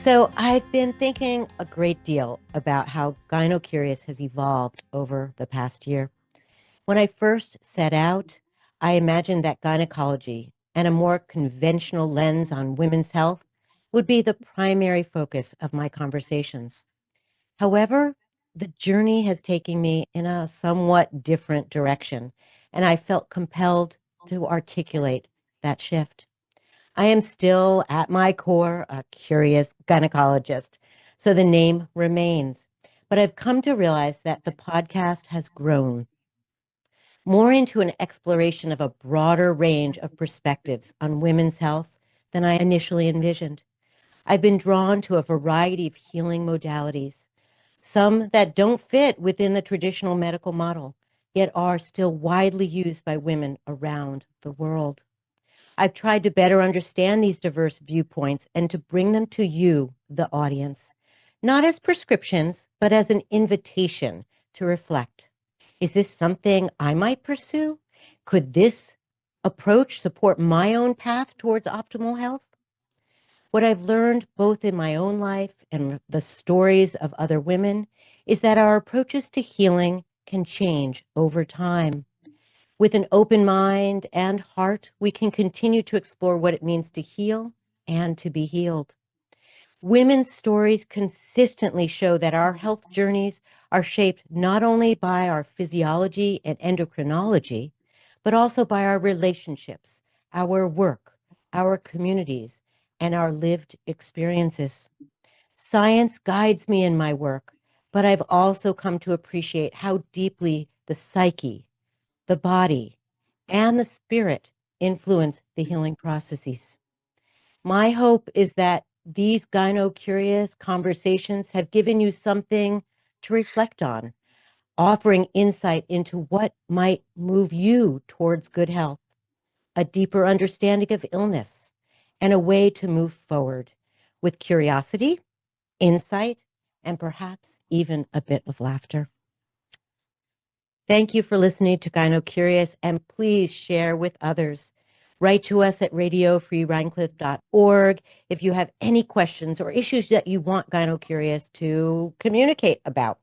So I've been thinking a great deal about how gynocurious has evolved over the past year. When I first set out, I imagined that gynecology and a more conventional lens on women's health would be the primary focus of my conversations. However, the journey has taken me in a somewhat different direction, and I felt compelled to articulate that shift. I am still at my core a curious gynecologist, so the name remains. But I've come to realize that the podcast has grown more into an exploration of a broader range of perspectives on women's health than I initially envisioned. I've been drawn to a variety of healing modalities, some that don't fit within the traditional medical model, yet are still widely used by women around the world. I've tried to better understand these diverse viewpoints and to bring them to you, the audience, not as prescriptions, but as an invitation to reflect. Is this something I might pursue? Could this approach support my own path towards optimal health? What I've learned both in my own life and the stories of other women is that our approaches to healing can change over time. With an open mind and heart, we can continue to explore what it means to heal and to be healed. Women's stories consistently show that our health journeys are shaped not only by our physiology and endocrinology, but also by our relationships, our work, our communities, and our lived experiences. Science guides me in my work, but I've also come to appreciate how deeply the psyche, the body, and the spirit influence the healing processes. My hope is that these gyno-curious conversations have given you something to reflect on, offering insight into what might move you towards good health, a deeper understanding of illness, and a way to move forward with curiosity, insight, and perhaps even a bit of laughter. Thank you for listening to Gyno Curious, and please share with others. Write to us at radiofreerhinecliffe.org if you have any questions or issues that you want Gyno Curious to communicate about.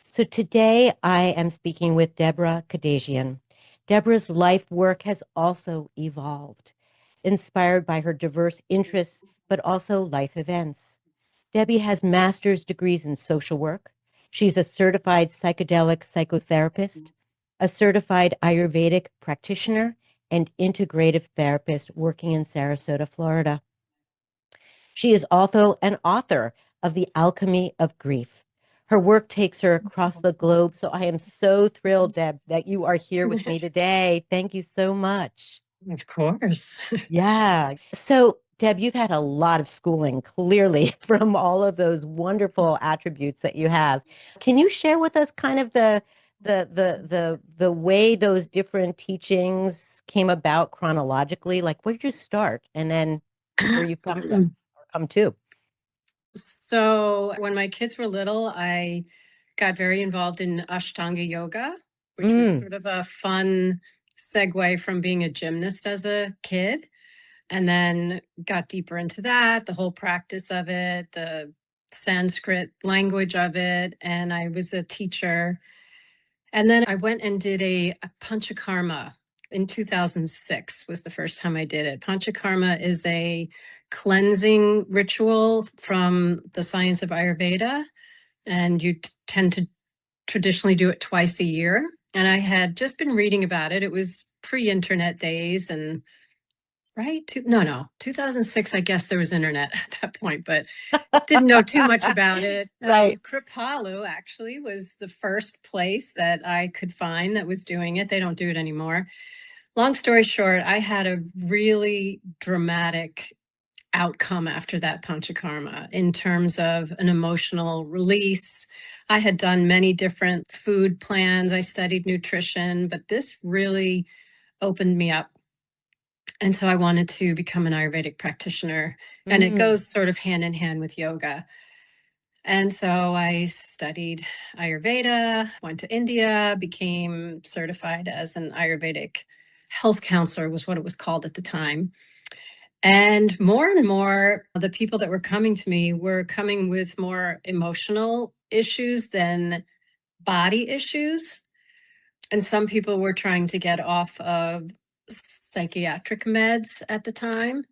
So today I am speaking with Deborah Kadagian. Deborah's life work has also evolved, inspired by her diverse interests, but also life events. Debbie has master's degrees in social work. She's a certified psychedelic psychotherapist, a certified Ayurvedic practitioner, and integrative therapist working in Sarasota, Florida. She is also an author of The Alchemy of Grief. Her work takes her across the globe, so I am so thrilled, Deb, that you are here with me today. Thank you so much. Of course. Yeah. So, Deb, you've had a lot of schooling, clearly, from all of those wonderful attributes that you have. Can you share with us kind of the way those different teachings came about chronologically? Like, where did you start, and then where you come from or come to? So when my kids were little, I got very involved in Ashtanga yoga, which was sort of a fun segue from being a gymnast as a kid. And then got deeper into that, the whole practice of it, the Sanskrit language of it. And I was a teacher. And then I went and did a panchakarma in 2006 was the first time I did it. Panchakarma is a cleansing ritual from the science of Ayurveda, and you tend to traditionally do it twice a year. And I had just been reading about it. It was pre-internet days and right? 2006, I guess there was internet at that point, but didn't know too much about it. Right. Kripalu actually was the first place that I could find that was doing it. They don't do it anymore. Long story short, I had a really dramatic outcome after that panchakarma in terms of an emotional release. I had done many different food plans. I studied nutrition, but this really opened me up. And so I wanted to become an Ayurvedic practitioner, and it goes sort of hand in hand with yoga. And so I studied Ayurveda, went to India, became certified as an Ayurvedic health counselor was what it was called at the time. And more, the people that were coming to me were coming with more emotional issues than body issues. And some people were trying to get off of psychiatric meds at the time.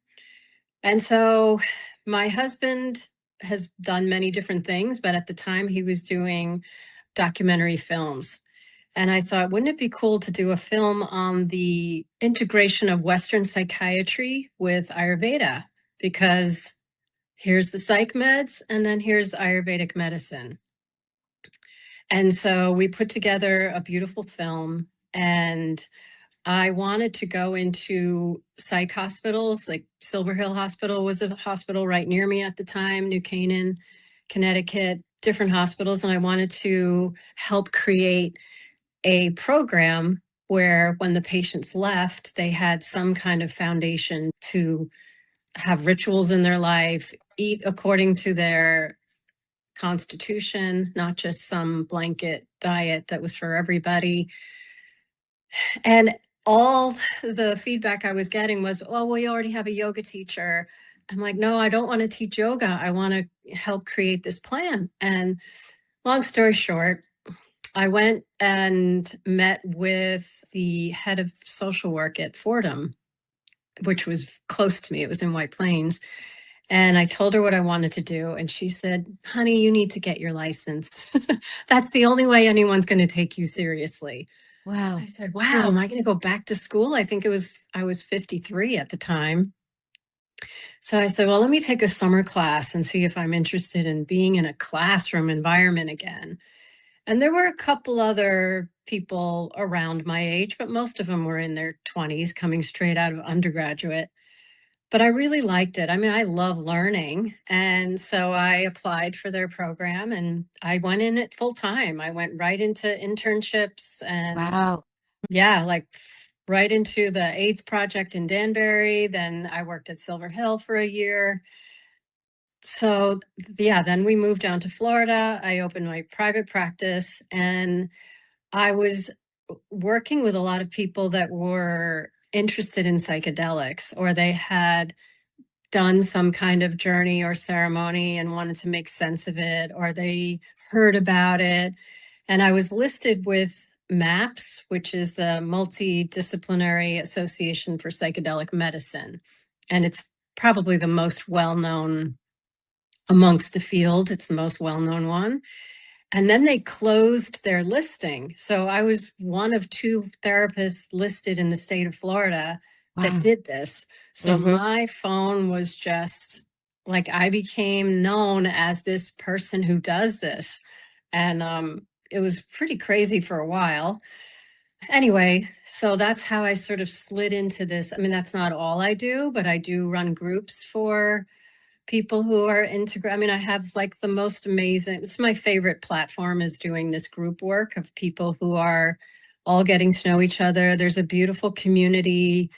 And so my husband has done many different things, but at the time he was doing documentary films. And I thought, wouldn't it be cool to do a film on the integration of Western psychiatry with Ayurveda? Because here's the psych meds, and then here's Ayurvedic medicine. And so we put together a beautiful film, and I wanted to go into psych hospitals. Like Silver Hill Hospital was a hospital right near me at the time, New Canaan, Connecticut, different hospitals. And I wanted to help create a program where when the patients left, they had some kind of foundation to have rituals in their life, eat according to their constitution, not just some blanket diet that was for everybody. And all the feedback I was getting was, oh, we already have a yoga teacher. I'm like, no, I don't want to teach yoga. I want to help create this plan. And long story short, I went and met with the head of social work at Fordham, which was close to me. It was in White Plains. And I told her what I wanted to do. And she said, honey, you need to get your license. That's the only way anyone's going to take you seriously. Wow. I said, wow, am I going to go back to school? I was 53 at the time. So I said, well, let me take a summer class and see if I'm interested in being in a classroom environment again. And there were a couple other people around my age, but most of them were in their 20s coming straight out of undergraduate. But I really liked it. I mean, I love learning. And so I applied for their program and I went in it full time. I went right into internships and Wow. yeah, like right into the AIDS project in Danbury. Then I worked at Silver Hill for a year. So yeah, then we moved down to Florida. I opened my private practice and I was working with a lot of people that were interested in psychedelics, or they had done some kind of journey or ceremony and wanted to make sense of it, or they heard about it. And I was listed with MAPS, which is the Multidisciplinary Association for Psychedelic Medicine. And it's probably the most well-known amongst the field. It's the most well-known one. And then they closed their listing. So I was one of two therapists listed in the state of Florida that Wow. did this. So my phone was just like, I became known as this person who does this. And it was pretty crazy for a while. Anyway, so that's how I sort of slid into this. I mean, that's not all I do, but I do run groups for people who are into, I mean, I have like the most amazing, it's my favorite platform is doing this group work of people who are all getting to know each other. There's a beautiful community.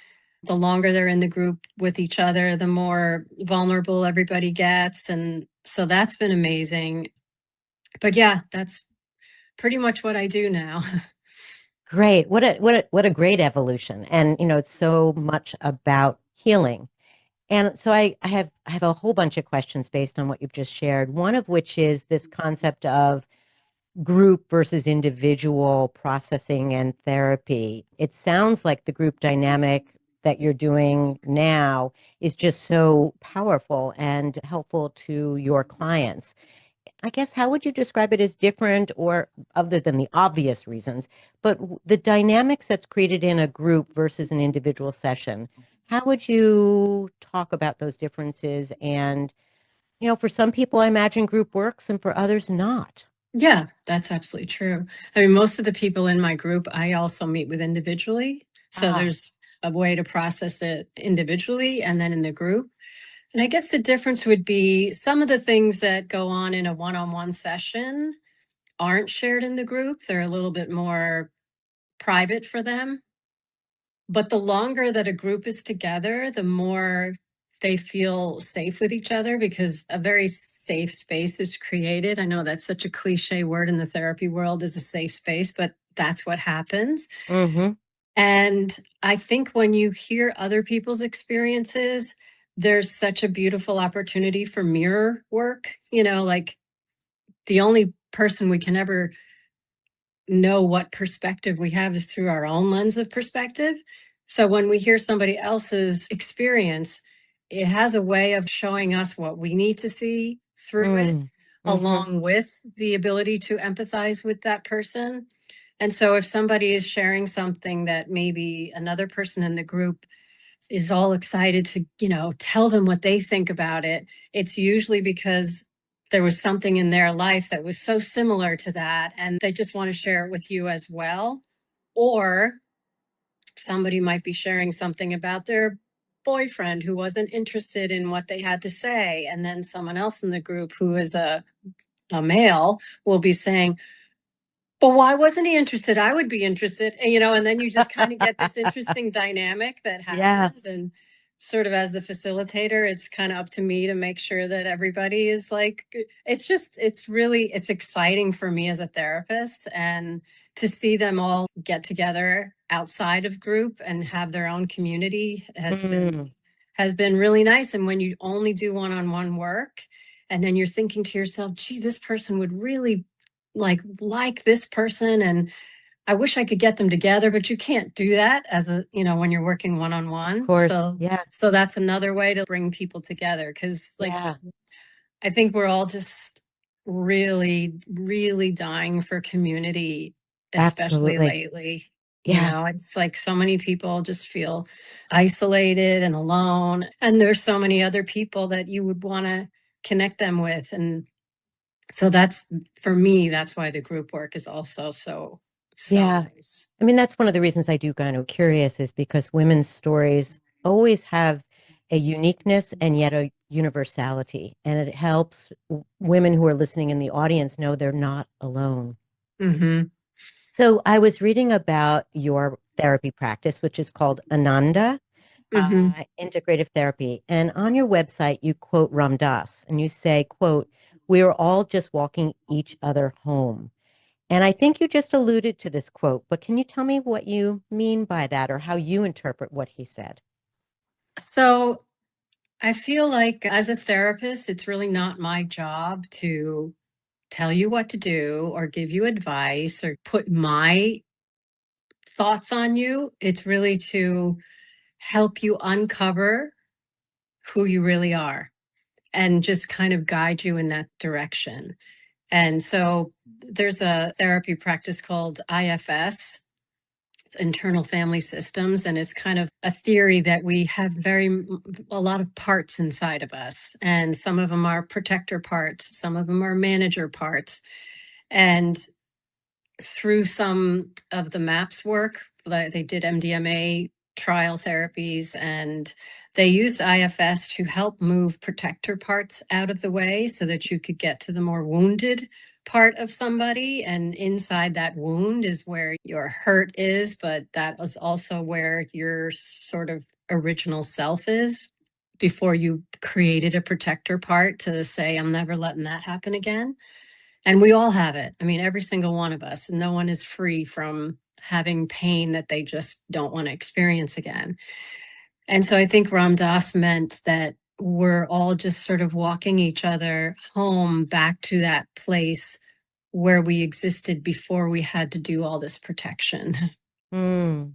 The longer they're in the group with each other, the more vulnerable everybody gets. And so that's been amazing. But yeah, that's pretty much what I do now. Great. What a great evolution. And it's so much about healing. And so I have a whole bunch of questions based on what you've just shared. One of which is this concept of group versus individual processing and therapy. It sounds like the group dynamic that you're doing now is just so powerful and helpful to your clients. I guess how would you describe it as different or other than the obvious reasons, but the dynamics that's created in a group versus an individual session? How would you talk about those differences? And, for some people, I imagine group works and for others, not. Yeah, that's absolutely true. I mean, most of the people in my group, I also meet with individually. So Ah, there's a way to process it individually and then in the group. And I guess the difference would be some of the things that go on in a one-on-one session aren't shared in the group. They're a little bit more private for them. But the longer that a group is together, the more they feel safe with each other because a very safe space is created. I know that's such a cliche word in the therapy world is a safe space, but that's what happens. mm-hmm. And I think when you hear other people's experiences, there's such a beautiful opportunity for mirror work, like the only person we can ever know what perspective we have is through our own lens of perspective. So when we hear somebody else's experience, it has a way of showing us what we need to see through it, Mm-hmm. along with the ability to empathize with that person. And so if somebody is sharing something that maybe another person in the group is all excited to, tell them what they think about it, it's usually because there was something in their life that was so similar to that, and they just want to share it with you as well. Or somebody might be sharing something about their boyfriend who wasn't interested in what they had to say. And then someone else in the group who is a male will be saying, but why wasn't he interested? I would be interested. And then you just kind of get this interesting dynamic that Yeah. happens. And sort of as the facilitator, it's kind of up to me to make sure that everybody is like, it's exciting for me as a therapist, and to see them all get together outside of group and have their own community has been really nice. And when you only do one-on-one work, and then you're thinking to yourself, gee, this person would really like this person, and I wish I could get them together, but you can't do that when you're working one on Of one. course. Yeah. So that's another way to bring people together, because Yeah. I think we're all just really, really dying for community, especially Absolutely. lately. Yeah. It's like so many people just feel isolated and alone, and there's so many other people that you would want to connect them with. And so that's, for me, that's why the group work is also so Yeah. nice. I mean, that's one of the reasons I do Gyno Curious is because women's stories always have a uniqueness and yet a universality. And it helps women who are listening in the audience know they're not alone. Mm-hmm. So I was reading about your therapy practice, which is called Ananda Mm-hmm. Integrative Therapy. And on your website, you quote Ram Dass and you say, quote, "We are all just walking each other home." And I think you just alluded to this quote, but can you tell me what you mean by that or how you interpret what he said? So I feel like as a therapist, it's really not my job to tell you what to do or give you advice or put my thoughts on you. It's really to help you uncover who you really are and just kind of guide you in that direction. And so there's a therapy practice called IFS. It's internal family systems, and it's kind of a theory that we have a lot of parts inside of us, and some of them are protector parts, some of them are manager parts. And through some of the MAPS work, they did MDMA trial therapies, and they used IFS to help move protector parts out of the way so that you could get to the more wounded part of somebody. And inside that wound is where your hurt is, but that was also where your sort of original self is before you created a protector part to say, I'm never letting that happen again. And we all have it. I mean, every single one of us. No one is free from having pain that they just don't want to experience again. And so I think Ram Dass meant that we're all just sort of walking each other home back to that place where we existed before we had to do all this protection. Mm.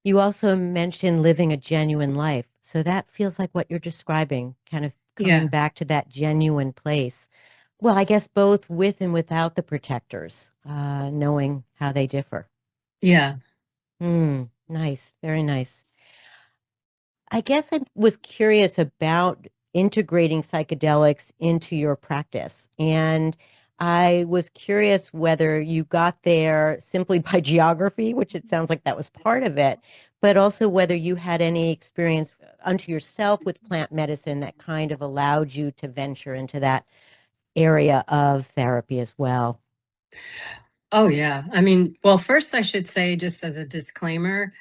You also mentioned living a genuine life. So that feels like what you're describing, kind of coming Yeah. back to that genuine place. Well, I guess both with and without the protectors, knowing how they differ. Yeah. Nice, very nice. I guess I was curious about integrating psychedelics into your practice. And I was curious whether you got there simply by geography, which it sounds like that was part of it, but also whether you had any experience unto yourself with plant medicine that kind of allowed you to venture into that area of therapy as well. Oh, yeah. I mean, well, first I should say, just as a disclaimer,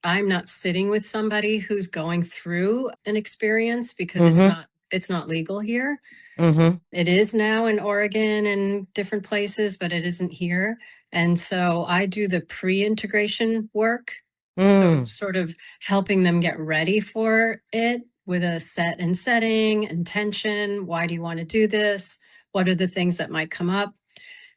I'm not sitting with somebody who's going through an experience, because it's Mm-hmm. not legal here. Mm-hmm. It is now in Oregon and different places, but it isn't here. And so I do the pre-integration work. So Mm. sort of helping them get ready for it. with a setting, intention. Why do you want to do this? What are the things that might come up?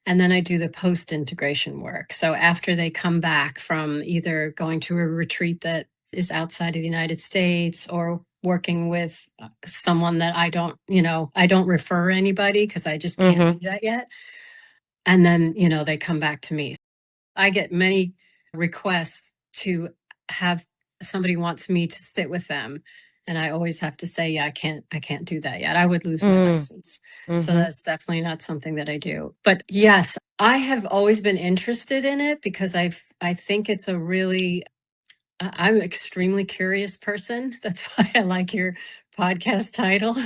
And then I do the post integration work. So after they come back from either going to a retreat that is outside of the United States or working with someone that I don't refer anybody because I just can't do that yet. And then, they come back to me. I get many requests to have somebody wants me to sit with them. And I always have to say, yeah, I can't do that yet. I would lose my license. So that's definitely not something that I do. But yes, I have always been interested in it because I think it's a really I'm an extremely curious person. That's why I like your podcast title.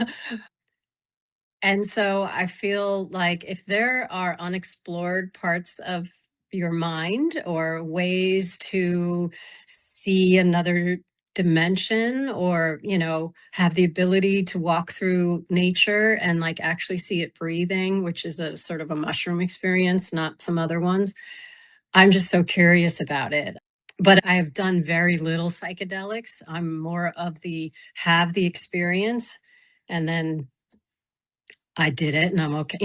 And so I feel like if there are unexplored parts of your mind or ways to see another dimension or, have the ability to walk through nature and like actually see it breathing, which is a sort of a mushroom experience, not some other ones. I'm just so curious about it. But I have done very little psychedelics. I'm more of the have the experience and then I did it and I'm okay.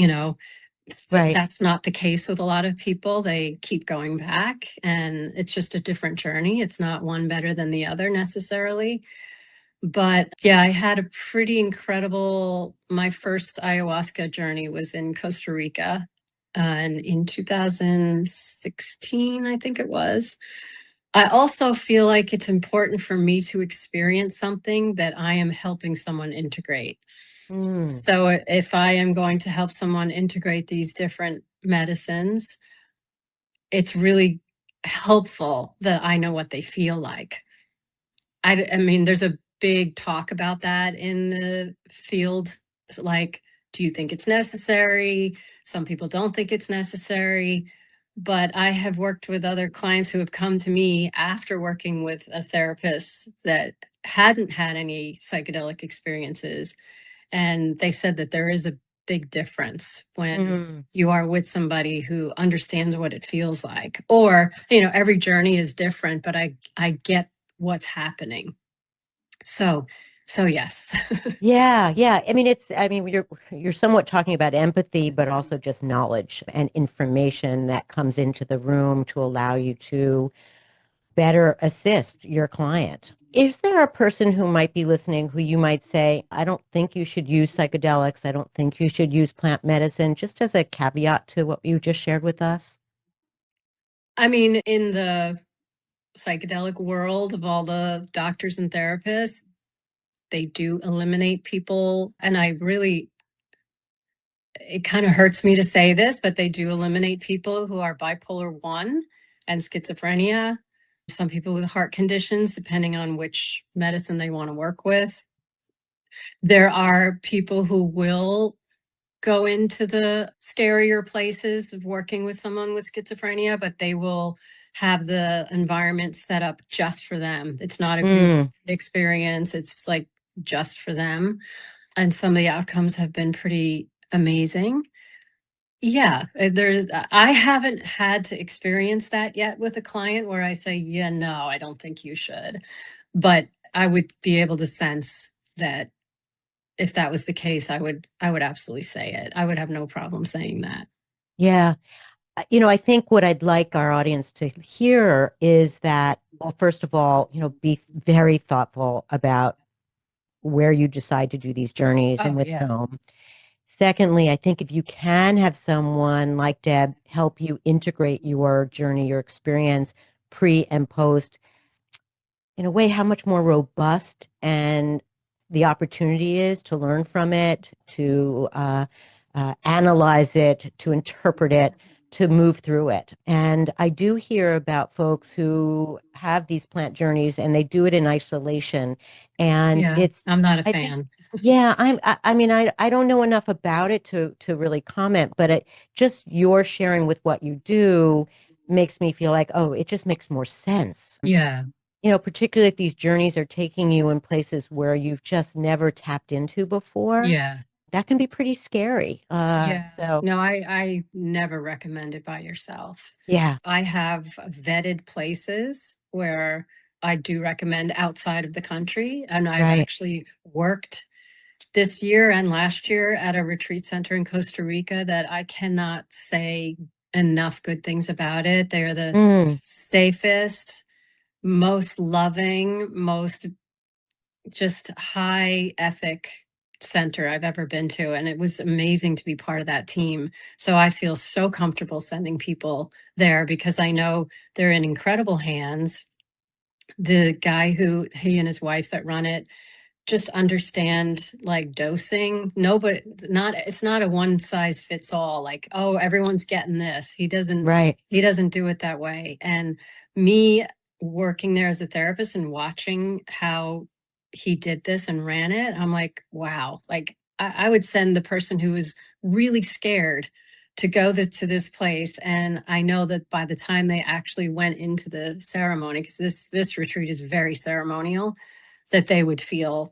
Right. That's not the case with a lot of people. They keep going back and it's just a different journey. It's not one better than the other necessarily. But yeah, I had a pretty incredible, my first ayahuasca journey was in Costa Rica. And in 2016, I think it was. I also feel like it's important for me to experience something that I am helping someone integrate. So if I am going to help someone integrate these different medicines, it's really helpful that I know what they feel like. I mean, there's a big talk about that in the field. Like, do you think it's necessary? Some people don't think it's necessary. But I have worked with other clients who have come to me after working with a therapist that hadn't had any psychedelic experiences. And they said that there is a big difference when you are with somebody who understands what it feels like. Or, every journey is different, but I get what's happening. So yes. Yeah, yeah. You're somewhat talking about empathy, but also just knowledge and information that comes into the room to allow you to better assist your client. Is there a person who might be listening who you might say, I don't think you should use psychedelics. I don't think you should use plant medicine, just as a caveat to what you just shared with us? I mean, in the psychedelic world of all the doctors and therapists, they do eliminate people. And it kind of hurts me to say this, but they do eliminate people who are bipolar 1 and schizophrenia, some people with heart conditions, depending on which medicine they want to work with. There are people who will go into the scarier places of working with someone with schizophrenia, but they will have the environment set up just for them. It's not a group experience. It's like just for them. And some of the outcomes have been pretty amazing. Yeah, I haven't had to experience that yet with a client where I say, yeah, no, I don't think you should. But I would be able to sense that if that was the case, I would absolutely say it. I would have no problem saying that. Yeah. I think what I'd like our audience to hear is that, well, first of all, be very thoughtful about where you decide to do these journeys and Oh, with yeah. whom. Secondly, I think if you can have someone like Deb help you integrate your journey, your experience pre and post, in a way, how much more robust and the opportunity is to learn from it, to analyze it, to interpret it, to move through it. And I do hear about folks who have these plant journeys and they do it in isolation. And Yeah, I'm not a I think, fan. yeah, I don't know enough about it to really comment, but just your sharing with what you do makes me feel like, oh, it just makes more sense. Yeah. Particularly if these journeys are taking you in places where you've just never tapped into before, Yeah. that can be pretty scary. Yeah. So No, I never recommend it by yourself. yeah. I have vetted places where I do recommend outside of the country. And I've Right. actually worked this year and last year at a retreat center in Costa Rica that I cannot say enough good things about it. They're the Mm, safest, most loving, most just high ethic center I've ever been to. And it was amazing to be part of that team. So I feel so comfortable sending people there because I know they're in incredible hands. The guy he and his wife that run it just understand like dosing. Nobody, not, it's not a one size fits all, like, oh, everyone's getting this. right. He doesn't do it that way. And me working there as a therapist and watching how he did this and ran it, I'm like, wow, like I would send the person who is really scared to go to this place. And I know that by the time they actually went into the ceremony, because this retreat is very ceremonial, that they would feel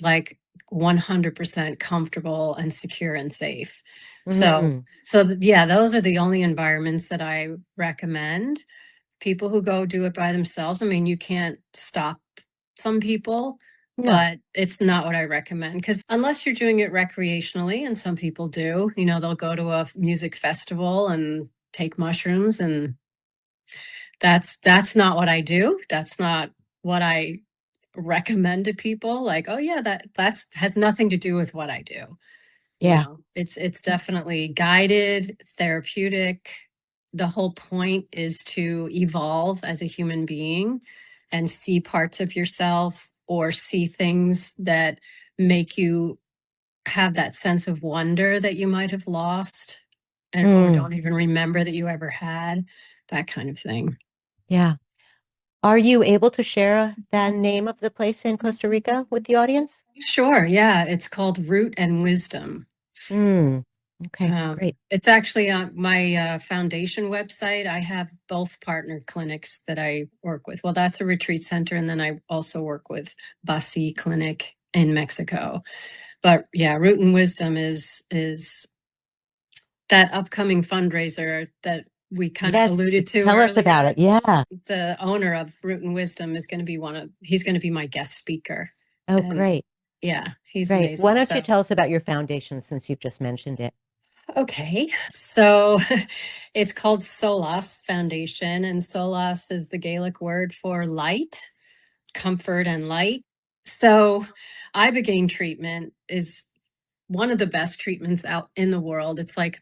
like 100% comfortable and secure and safe. So, Mm-hmm. yeah, those are the only environments that I recommend. People who go do it by themselves, I mean, you can't stop some people, No. but it's not what I recommend. Because unless you're doing it recreationally, and some people do, they'll go to a music festival and take mushrooms, and that's not what I do. That's not what I recommend to people. Like, oh yeah, that's has nothing to do with what I do. Yeah. It's definitely guided, therapeutic. The whole point is to evolve as a human being and see parts of yourself or see things that make you have that sense of wonder that you might have lost or Mm, don't even remember that you ever had, that kind of thing. yeah. Are you able to share the name of the place in Costa Rica with the audience? Sure, yeah, it's called Root and Wisdom. Mm, okay, great. It's actually on my foundation website. I have both partner clinics that I work with. Well, that's a retreat center, and then I also work with Basi Clinic in Mexico. But yeah, Root and Wisdom is that upcoming fundraiser that we kind of Yes, alluded to tell us about earlier. it. Yeah. The owner of Root and Wisdom is going to be he's going to be my guest speaker. Oh, And great. yeah, he's Great. Why amazing. don't you So, tell us about your foundation since you've just mentioned it? okay. So it's called SOLAS Foundation, and SOLAS is the Gaelic word for light, comfort, and light. So, ibogaine treatment is one of the best treatments out in the world. It's like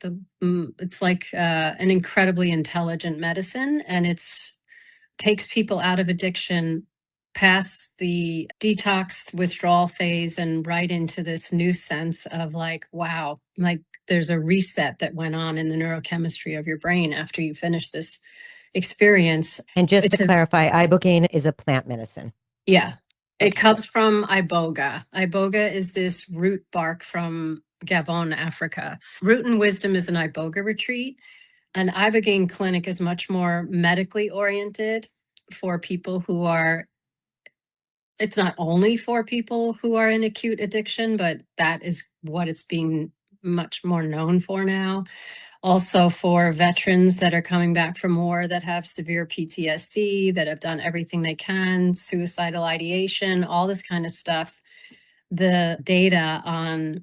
an incredibly intelligent medicine, and it's takes people out of addiction past the detox withdrawal phase and right into this new sense of like, wow, like there's a reset that went on in the neurochemistry of your brain after you finish this experience. And just to It's a, clarify, ibogaine is a plant medicine. yeah, it Okay. comes from iboga. Iboga is this root bark from Gabon, Africa. Root and Wisdom is an iboga retreat. An ibogaine clinic is much more medically oriented for people who are, it's not only for people who are in acute addiction, but that is what it's being much more known for now. Also for veterans that are coming back from war that have severe PTSD, that have done everything they can, suicidal ideation, all this kind of stuff. The data on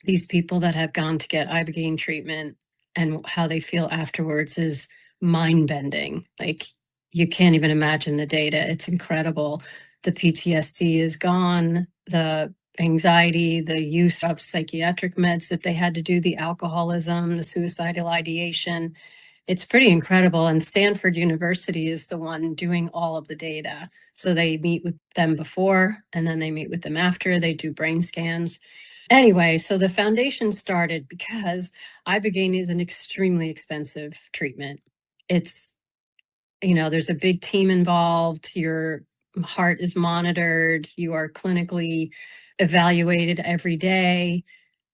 these people that have gone to get ibogaine treatment and how they feel afterwards is mind bending. Like you can't even imagine the data. It's incredible. The PTSD is gone. The anxiety, the use of psychiatric meds that they had to do, the alcoholism, the suicidal ideation. It's pretty incredible. And Stanford University is the one doing all of the data. So they meet with them before and then they meet with them after. They do brain scans. Anyway, so the foundation started because ibogaine is an extremely expensive treatment. It's, there's a big team involved. Your heart is monitored. You are clinically evaluated every day,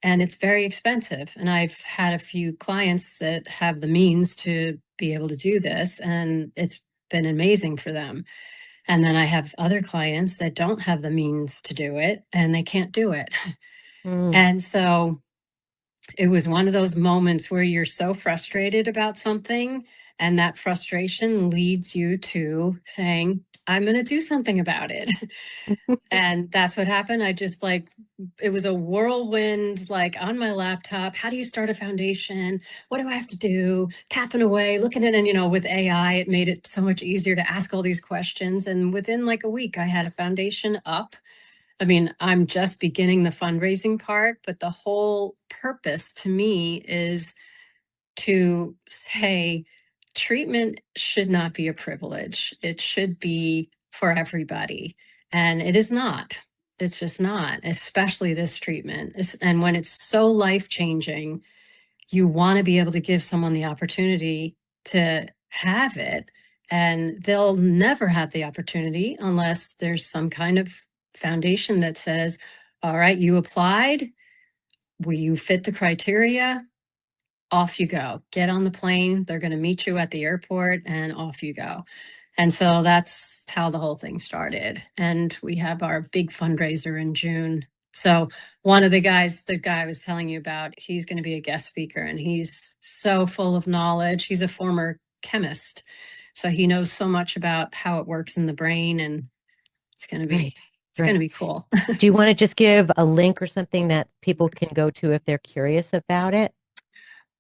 and it's very expensive. And I've had a few clients that have the means to be able to do this, and it's been amazing for them. And then I have other clients that don't have the means to do it, and they can't do it. Mm, And so it was one of those moments where you're so frustrated about something And that frustration leads you to saying, I'm going to do something about it. And that's what happened. I just like, it was a whirlwind, like on my laptop. How do you start a foundation? What do I have to do? Tapping away, looking at it. And, you know, with AI, it made it so much easier to ask all these questions. And within like a week, I had a foundation up. I mean, I'm just beginning the fundraising part, but the whole purpose to me is to say treatment should not be a privilege. It should be for everybody. And it is not. It's just not, especially this treatment. And when it's so life changing, you want to be able to give someone the opportunity to have it. And they'll never have the opportunity unless there's some kind of foundation that says, all right, you applied, will you fit the criteria? Off you go. Get on the plane. They're going to meet you at the airport and off you go. And so that's how the whole thing started. And we have our big fundraiser in June. So one of the guys, the guy I was telling you about, he's going to be a guest speaker and he's so full of knowledge. He's a former chemist. So he knows so much about how it works in the brain, and it's going to be going to be cool. Do you want to just give a link or something that people can go to if they're curious about it?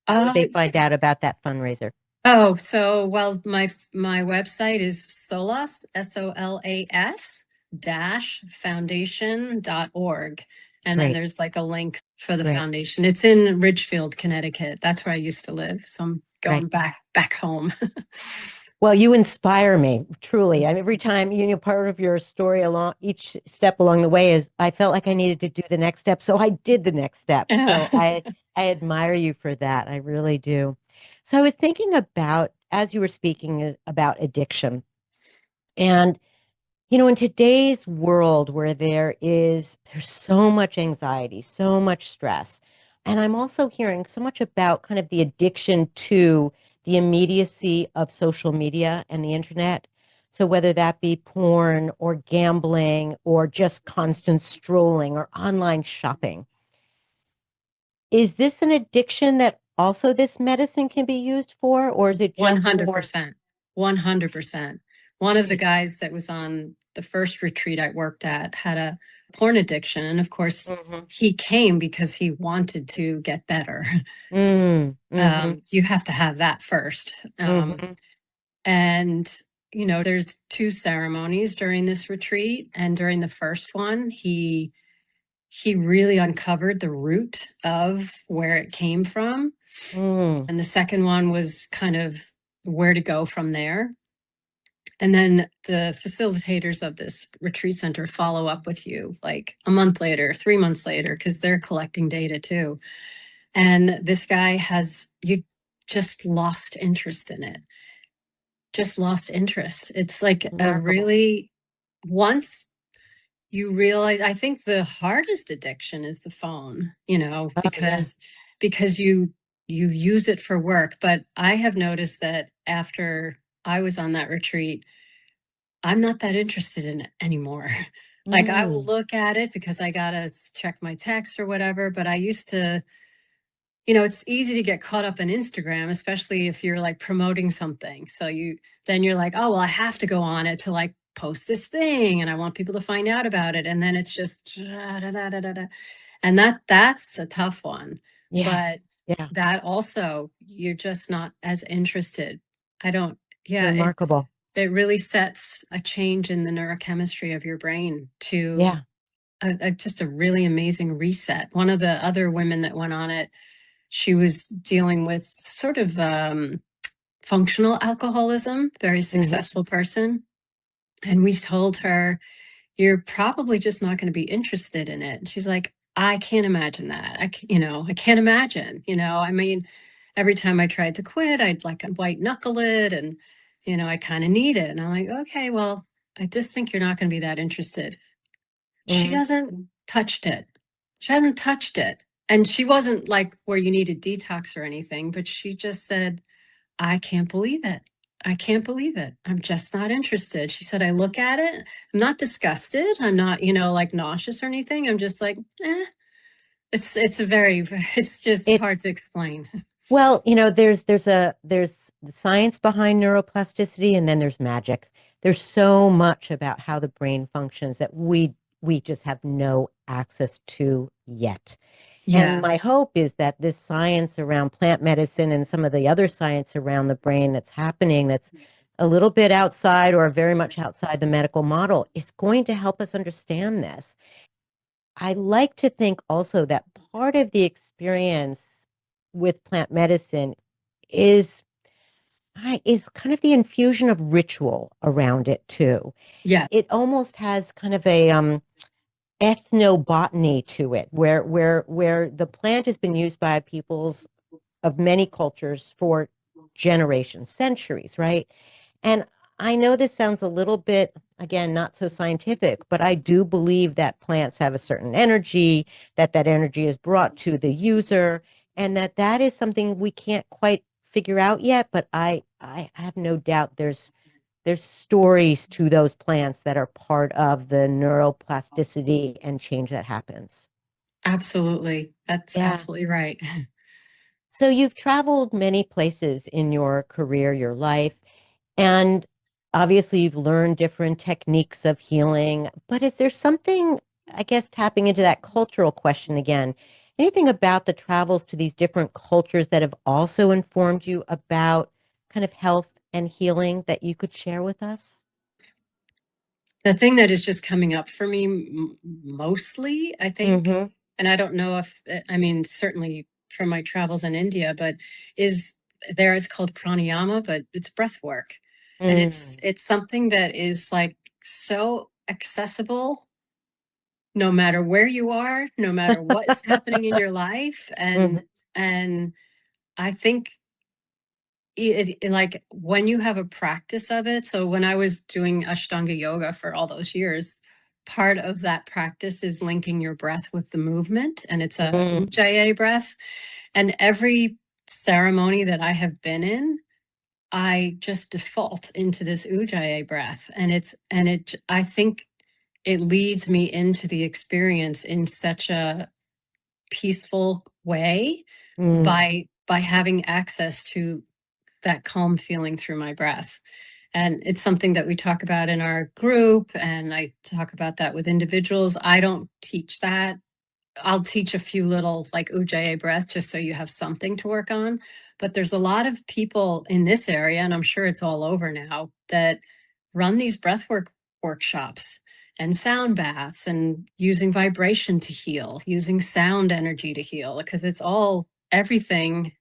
How would they find out about that fundraiser? Oh, so well, my website is SOLAS, SOLAS dash foundation.org. And then there's like a link for the foundation. It's in Ridgefield, Connecticut. That's where I used to live. So I'm going back home. Well, you inspire me, truly. I mean, every time, you know, part of your story along each step along the way is I felt like I needed to do the next step. So I did the next step. So I admire you for that. I really do. So I was thinking about, as you were speaking about addiction, and you know, in today's world where there's so much anxiety, so much stress, and I'm also hearing so much about kind of the addiction to the immediacy of social media and the internet. So whether that be porn or gambling or just constant strolling or online shopping, is this an addiction that also this medicine can be used for, or is it just 100%? 100%. One of the guys that was on the first retreat I worked at had a porn addiction. And of course, he came because he wanted to get better. You have to have that first. And, you know, there's 2 ceremonies during this retreat. And during the first one, he really uncovered the root of where it came from. And the second one was kind of where to go from there. And then the facilitators of this retreat center follow up with you like a month later, 3 months later, because they're collecting data too. And this guy you just lost interest in it. Just lost interest. It's like once you realize, I think the hardest addiction is the phone, you know, because you use it for work. But I have noticed that after I was on that retreat, I'm not that interested in it anymore. Like I will look at it because I gotta check my text or whatever, but I used to, you know, it's easy to get caught up in Instagram, especially if you're like promoting something. So you're like, oh, well, I have to go on it to like post this thing and I want people to find out about it. And then it's just, and that's a tough one. But that also, you're just not as interested. Remarkable. It really sets a change in the neurochemistry of your brain to just a really amazing reset. One of the other women that went on it, she was dealing with sort of functional alcoholism, very successful person. And we told her, you're probably just not going to be interested in it. And she's like, I can't imagine that. I can't imagine, I mean, every time I tried to quit, I'd like white knuckle it and, I kind of need it. And I'm like, okay, well, I just think you're not going to be that interested. She hasn't touched it. She hasn't touched it. And she wasn't like where you needed detox or anything, but she just said, I can't believe it. I can't believe it. I'm just not interested. She said, I look at it. I'm not disgusted. I'm not, like nauseous or anything. I'm just like, It's just hard to explain. Well, there's the science behind neuroplasticity, and then there's magic. There's so much about how the brain functions that we just have no access to yet. And Yeah. my hope is that this science around plant medicine and some of the other science around the brain that's happening, that's a little bit outside or very much outside the medical model, is going to help us understand this. I like to think also that part of the experience with plant medicine is is kind of the infusion of ritual around it too. Yeah. It almost has kind of a ethnobotany to it, where the plant has been used by peoples of many cultures for generations, centuries, right? And I know this sounds a little bit, again, not so scientific, but I do believe that plants have a certain energy, that that energy is brought to the user, and that that is something we can't quite figure out yet. But I have no doubt there's stories to those plants that are part of the neuroplasticity and change that happens. Absolutely. That's Yeah. absolutely right. So you've traveled many places in your career, your life. And obviously, you've learned different techniques of healing. But is there something, I guess, tapping into that cultural question again, anything about the travels to these different cultures that have also informed you about kind of health and healing that you could share with us? The thing that is just coming up for me mostly, I think, Mm-hmm. and I don't know if, I mean, certainly from my travels in India, but is there it's called pranayama, but it's breath work. And Mm. it's something that is like so accessible no matter where you are, no matter what is happening in your life. Mm-hmm. And I think like when you have a practice of it. So when I was doing Ashtanga yoga for all those years, part of that practice is linking your breath with the movement, and it's a Mm. ujjayi breath. And every ceremony that I have been in, I just default into this ujjayi breath, and it I think it leads me into the experience in such a peaceful way Mm. by having access to that calm feeling through my breath. And it's something that we talk about in our group, and I talk about that with individuals. I don't teach that. I'll teach a few little like ujjayi breath just so you have something to work on. But there's a lot of people in this area, and I'm sure it's all over now, that run these breathwork workshops and sound baths and using vibration to heal, using sound energy to heal, because it's all everything,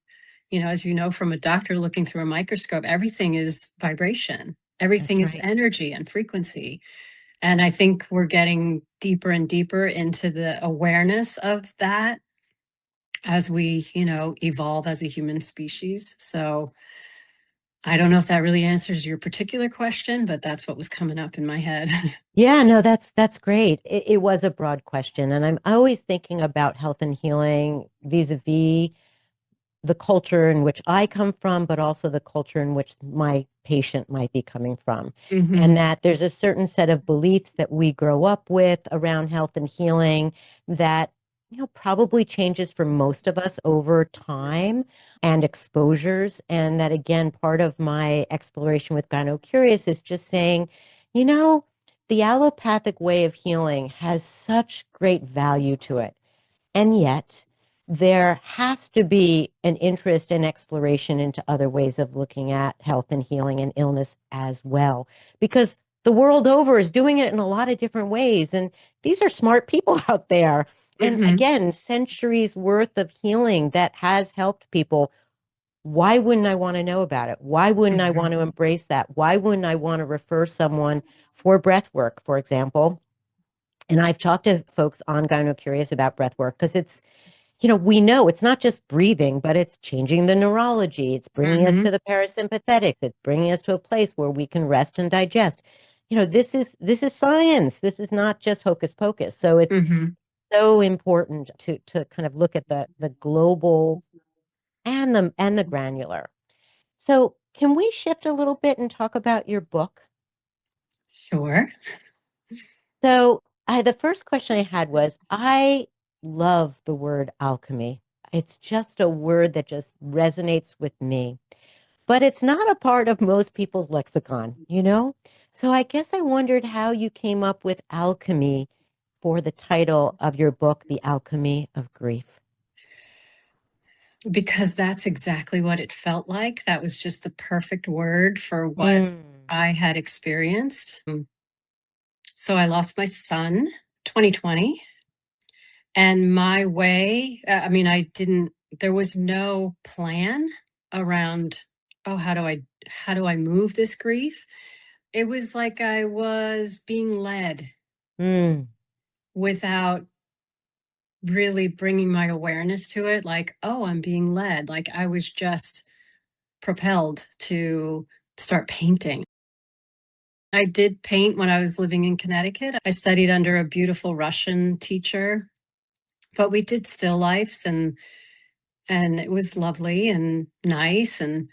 as you know, from a doctor looking through a microscope, everything is vibration, everything That's is right. energy and frequency. And I think we're getting deeper and deeper into the awareness of that as we, evolve as a human species. So I don't know if that really answers your particular question, but that's what was coming up in my head. Yeah, no, that's great. It was a broad question, and I'm always thinking about health and healing vis-a-vis the culture in which I come from, but also the culture in which my patient might be coming from. And Hmm. that there's a certain set of beliefs that we grow up with around health and healing that, probably changes for most of us over time and exposures. And that, again, part of my exploration with Gyno Curious is just saying, you know, the allopathic way of healing has such great value to it. And yet, there has to be an interest and exploration into other ways of looking at health and healing and illness as well, because the world over is doing it in a lot of different ways. And these are smart people out there. And Hmm. again, centuries worth of healing that has helped people. Why wouldn't I want to know about it? Why wouldn't I want Hmm. to embrace that? Why wouldn't I want to refer someone for breath work, for example? And I've talked to folks on Gyno Curious about breath work because we know it's not just breathing, but it's changing the neurology. It's bringing us Hmm. to the parasympathetics. It's bringing us to a place where we can rest and digest. This is science. This is not just hocus pocus. So it's Hmm. so important to kind of look at the global and the granular. So can we shift a little bit and talk about your book? Sure. So the first question I had was, I love the word alchemy. It's just a word that just resonates with me. But it's not a part of most people's lexicon, you know? So I guess I wondered how you came up with alchemy for the title of your book, The Alchemy of Grief. Because that's exactly what it felt like. That was just the perfect word for what Mm. I had experienced. So I lost my son 2020, and my way, I mean, I didn't, there was no plan around, oh, how do I move this grief? It was like I was being led Mm. without really bringing my awareness to it. Like, oh, I'm being led. Like I was just propelled to start painting. I did paint when I was living in Connecticut. I studied under a beautiful Russian teacher, but we did still lifes, and it was lovely and nice. And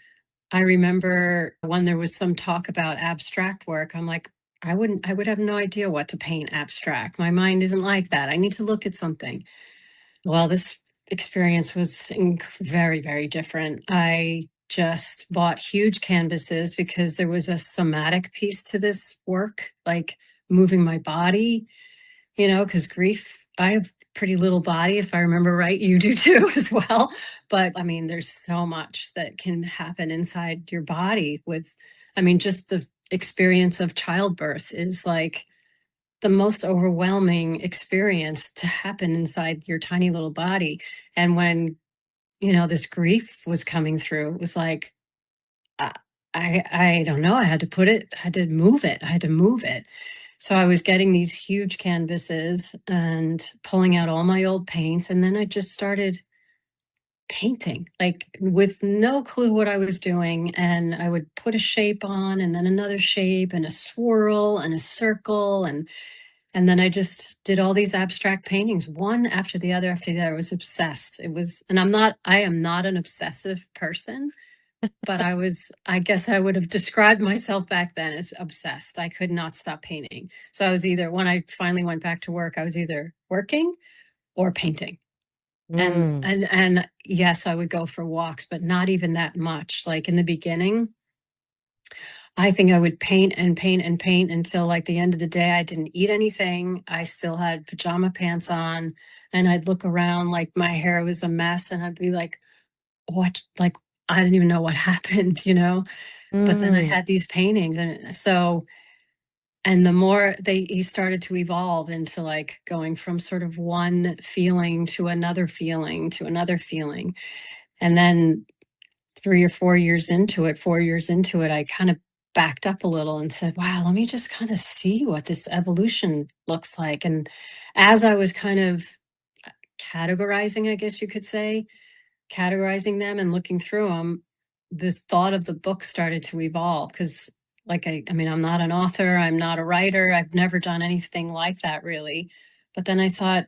I remember when there was some talk about abstract work, I'm like, I would have no idea what to paint abstract. My mind isn't like that. I need to look at something. Well, this experience was very, very different. I just bought huge canvases because there was a somatic piece to this work, like moving my body, because grief, I have pretty little body, if I remember right. You do too, as well. But I mean, there's so much that can happen inside your body with, I mean, just the experience of childbirth is like the most overwhelming experience to happen inside your tiny little body. And when, this grief was coming through, it was like, I, I don't know. I had to move it. I had to move it. So I was getting these huge canvases and pulling out all my old paints. And then I just started painting, like with no clue what I was doing. And I would put a shape on and then another shape and a swirl and a circle. And then I just did all these abstract paintings, one after the other after the other. I was obsessed. And I am not an obsessive person, but I guess I would have described myself back then as obsessed. I could not stop painting. So I was either, when I finally went back to work, I was either working or painting. And, Mm. and yes, I would go for walks, but not even that much. Like in the beginning, I think I would paint and paint and paint until like the end of the day, I didn't eat anything. I still had pajama pants on, and I'd look around like my hair was a mess, and I'd be like, what? Like, I didn't even know what happened. But then I Mm. had these paintings. And the more he started to evolve into like going from sort of one feeling to another feeling to another feeling. And then 4 years into it, I kind of backed up a little and said, wow, let me just kind of see what this evolution looks like. And as I was kind of categorizing, I guess you could say, categorizing them and looking through them, the thought of the book started to evolve because, like, I mean, I'm not an author, I'm not a writer, I've never done anything like that really. But then I thought,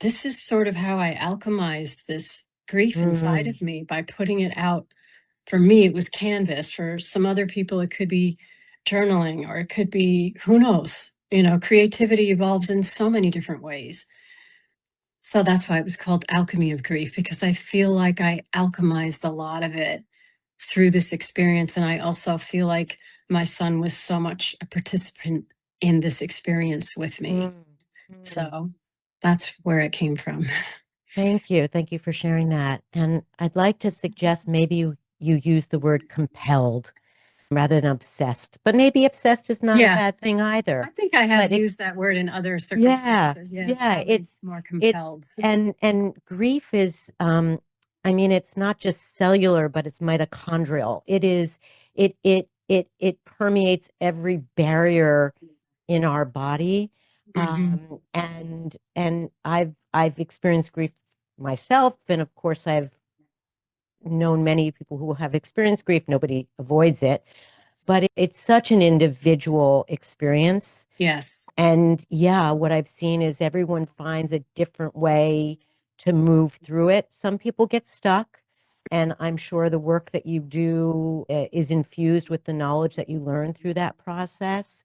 this is sort of how I alchemized this grief inside Mm. of me by putting it out. For me, it was canvas. For some other people, it could be journaling, or it could be, who knows? Creativity evolves in so many different ways. So that's why it was called Alchemy of Grief, because I feel like I alchemized a lot of it through this experience. And I also feel like my son was so much a participant in this experience with me. Mm. Mm. So that's where it came from. Thank you. Thank you for sharing that. And I'd like to suggest maybe you use the word compelled rather than obsessed. But maybe obsessed is not a Yeah, bad thing I either. think I have But it's used that word in other yeah, circumstances. Yeah, it's yeah, probably more it's compelled. and grief is I mean it's not just cellular, but it's mitochondrial. It permeates every barrier in our body. Hmm. And I've experienced grief myself, and of course I've known many people who have experienced grief. Nobody avoids it, but it's such an individual experience. Yes. And yeah, what I've seen is everyone finds a different way to move through it. Some people get stuck, and I'm sure the work that you do is infused with the knowledge that you learn through that process.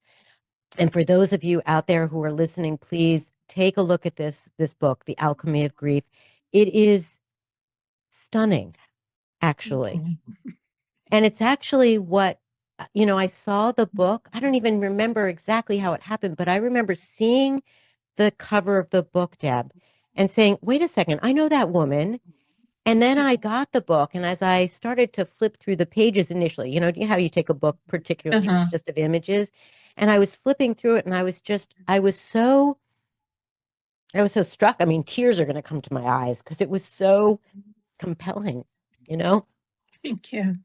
And for those of you out there who are listening, please take a look at this book, The Alchemy of Grief. It is stunning, actually. Mhm. And it's actually what, I saw the book. I don't even remember exactly how it happened, but I remember seeing the cover of the book, Deb, and saying, wait a second, I know that woman. And then I got the book, and as I started to flip through the pages initially, how you take a book, particularly if it's Uh-huh. just of images, and I was flipping through it, and I was so struck. I mean, tears are going to come to my eyes because it was so compelling, you know? Thank you.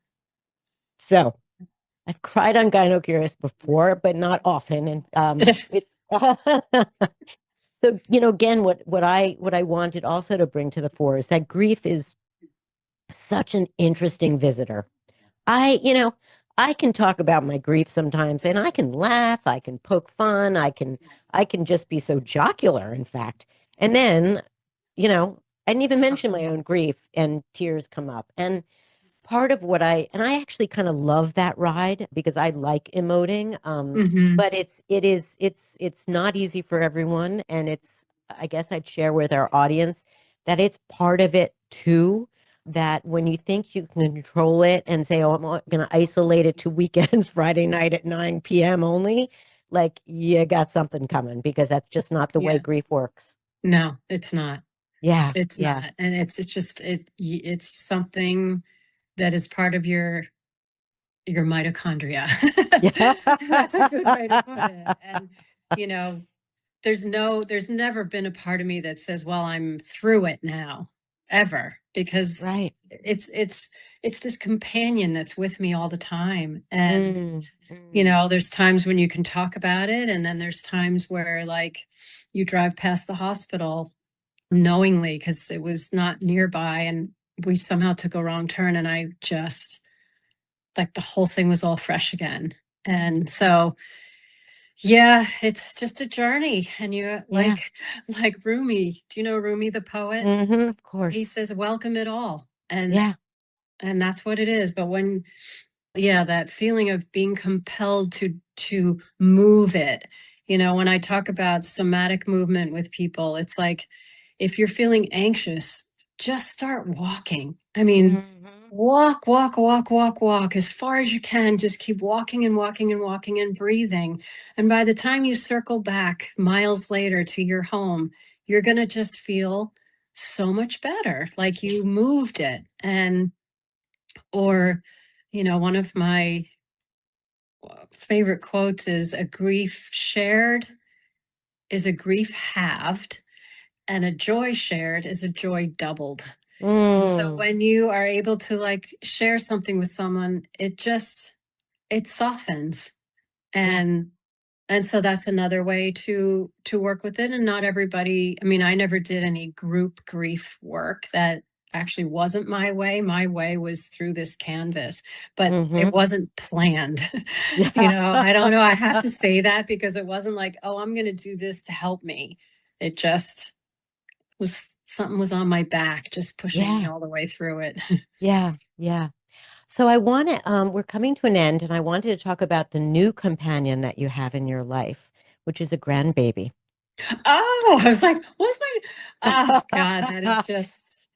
So I've cried on Gyno Curious before, but not often. And it's so, again, what I wanted also to bring to the fore is that grief is such an interesting visitor. I, you know, I can talk about my grief sometimes and I can laugh, I can poke fun, I can just be so jocular, in fact. And then, you know, I didn't even mention my Something. own grief and tears come up. And part of and I actually kind of love that ride because I like emoting. Hmm. But it's not easy for everyone. And I guess I'd share with our audience that it's part of it too. That when you think you can control it and say, oh, I'm going to isolate it to weekends, Friday night at 9 p.m. only, like you got something coming because that's just not the way Yeah. grief works. No, it's not. Yeah. It's Yeah. not. And it's just it's something that is part of your mitochondria. Yeah. That's a good way to put it. And you know, there's never been a part of me that says, well, I'm through it now, ever, because Right. it's this companion that's with me all the time. And Mm, mm. there's times when you can talk about it, and then there's times where like you drive past the hospital knowingly because it was not nearby, and we somehow took a wrong turn, and I just like the whole thing was all fresh again. And so yeah, it's just a journey. And you Yeah. like Rumi. Do you know Rumi the poet? Of He course. says, welcome it all. Yeah. And that's what it is. But when yeah, that feeling of being compelled to move it. When I talk about somatic movement with people, it's like if you're feeling anxious, just start walking. I mean, Hmm. walk, walk, walk, walk, walk as far as you can. Just keep walking and walking and walking and breathing. And by the time you circle back miles later to your home, you're going to just feel so much better, like Yeah. you moved it. And or one of my favorite quotes is, a grief shared is a grief halved, and a joy shared is a joy doubled. And so Mm, when you are able to like share something with someone, it softens. yeah. And so that's another way to work with it. And not everybody, I mean, I never did any group grief work. That actually wasn't my way. My way was through this canvas, but Hmm. it wasn't planned. Yeah. I don't know, I have to say that because it wasn't like, oh, I'm going to do this to help me. It just was, something was on my back just pushing me Yeah. all the way through it. Yeah. Yeah. So we're coming to an end, and I wanted to talk about the new companion that you have in your life, which is a grandbaby. Oh, I was like, what's my, oh God, that is just,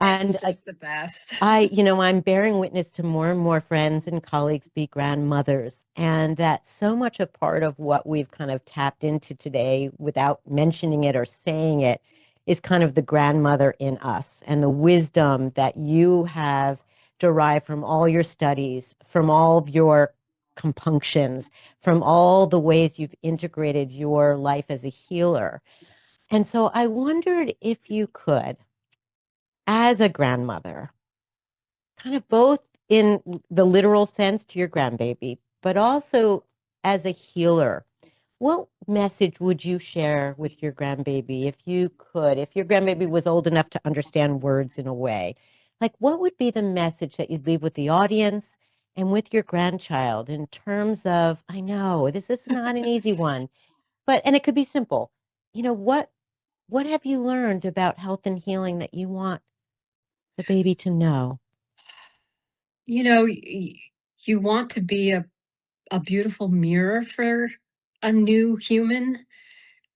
it's And just the best. I'm bearing witness to more and more friends and colleagues be grandmothers, and that's so much a part of what we've kind of tapped into today without mentioning it or saying it is kind of the grandmother in us and the wisdom that you have derived from all your studies, from all of your compunctions, from all the ways you've integrated your life as a healer. And so I wondered if you could, as a grandmother, kind of both in the literal sense to your grandbaby, but also as a healer. What message would you share with your grandbaby if you could, if your grandbaby was old enough to understand words in a way? Like, what would be the message that you'd leave with the audience and with your grandchild in terms of, I know this is not an easy one, and it could be simple. What have you learned about health and healing that you want the baby to know? You know, you want to be a beautiful mirror for a new human,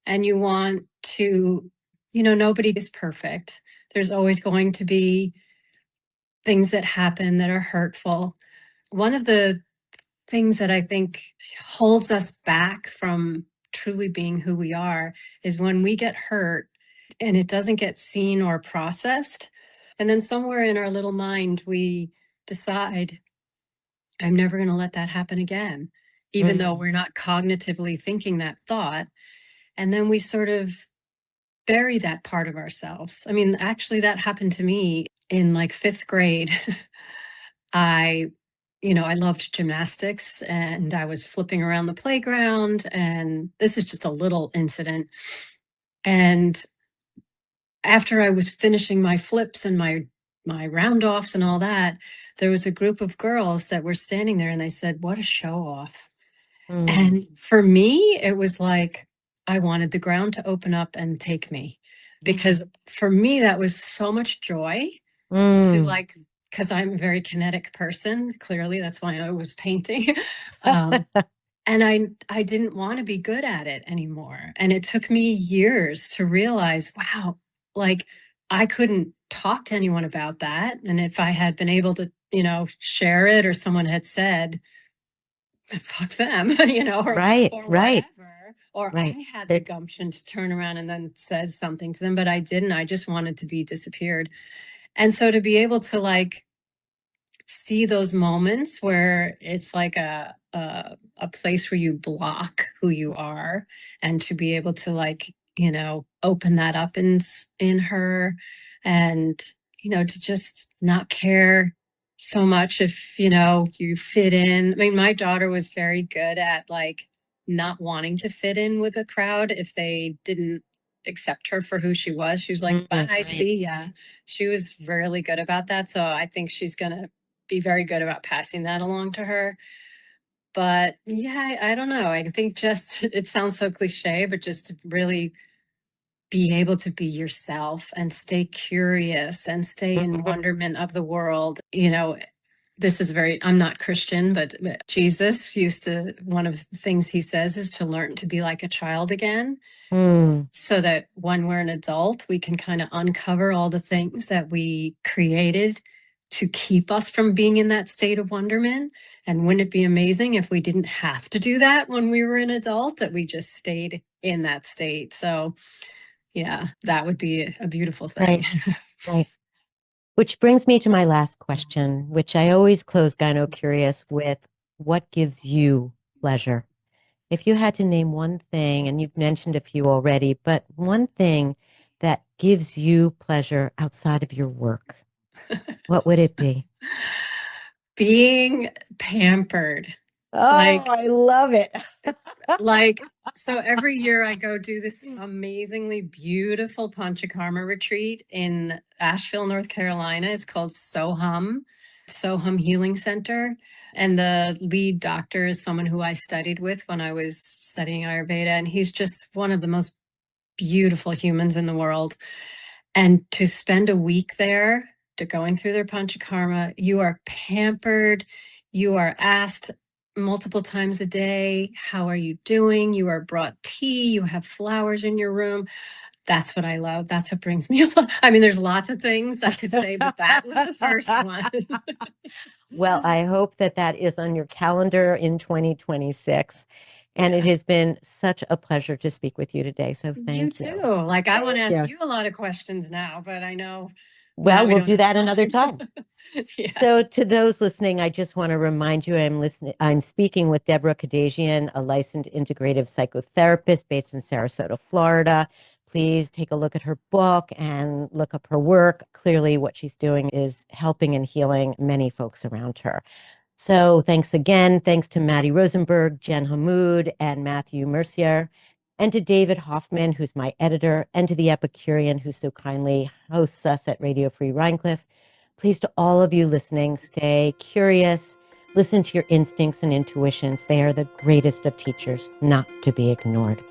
and you want to, nobody is perfect. There's always going to be things that happen that are hurtful. One of the things that I think holds us back from truly being who we are is when we get hurt and it doesn't get seen or processed. And then somewhere in our little mind, we decide, I'm never going to let that happen again, even though we're not cognitively thinking that thought. And then we sort of bury that part of ourselves. I mean, actually, that happened to me in like fifth grade. I I loved gymnastics and I was flipping around the playground. And this is just a little incident. And after I was finishing my flips and my round offs and all that, there was a group of girls that were standing there and they said, "What a show off." And for me, it was like I wanted the ground to open up and take me, because for me, that was so much joy to like, because I'm a very kinetic person. Clearly, that's why I was painting. And I didn't want to be good at it anymore. And it took me years to realize, wow, like I couldn't talk to anyone about that. And if I had been able to, share it, or someone had said, fuck them, or whatever, or I had the gumption to turn around and then said something to them, but I didn't. I just wanted to be disappeared. And so to be able to like see those moments where it's like a place where you block who you are, and to be able to like open that up in her, and to just not care so much if you fit in. I mean, my daughter was very good at like not wanting to fit in with a crowd if they didn't accept her for who she was. She was like, bye, see ya. She was really good about that. So I think she's gonna be very good about passing that along to her. But yeah, I don't know. I think just, it sounds so cliche, but just to really be able to be yourself and stay curious and stay in wonderment of the world. This is I'm not Christian, but Jesus one of the things he says is to learn to be like a child again. So that when we're an adult, we can kind of uncover all the things that we created to keep us from being in that state of wonderment. And wouldn't it be amazing if we didn't have to do that when we were an adult, that we just stayed in that state? So yeah, that would be a beautiful thing. Right. Which brings me to my last question, which I always close Gyno Curious with: what gives you pleasure? If you had to name one thing, and you've mentioned a few already, but one thing that gives you pleasure outside of your work, what would it be? Being pampered. Oh, I love it. So every year I go do this amazingly beautiful Panchakarma retreat in Asheville, North Carolina. It's called Soham Healing Center. And the lead doctor is someone who I studied with when I was studying Ayurveda. And he's just one of the most beautiful humans in the world. And to spend a week there, to going through their Panchakarma, you are pampered. You are asked multiple times a day, how are you doing? You are brought tea. You have flowers in your room. That's what I love. That's what brings me along. I mean, there's lots of things I could say, but that was the first one. Well, I hope that that is on your calendar in 2026. And it has been such a pleasure to speak with you today. So thank you. You too. Like, I want to ask you a lot of questions now, but I know. Well, we'll do that another time. Yeah. So to those listening, I just want to remind you I'm speaking with Deborah Kadagian, a licensed integrative psychotherapist based in Sarasota, Florida. Please take a look at her book and look up her work. Clearly, what she's doing is helping and healing many folks around her. So thanks again. Thanks to Maddie Rosenberg, Jen Hammoud, and Matthew Mercier, and to David Hoffman, who's my editor, and to the Epicurean, who so kindly hosts us at Radio Free Rhinecliff. Please, to all of you listening, stay curious, listen to your instincts and intuitions. They are the greatest of teachers, not to be ignored.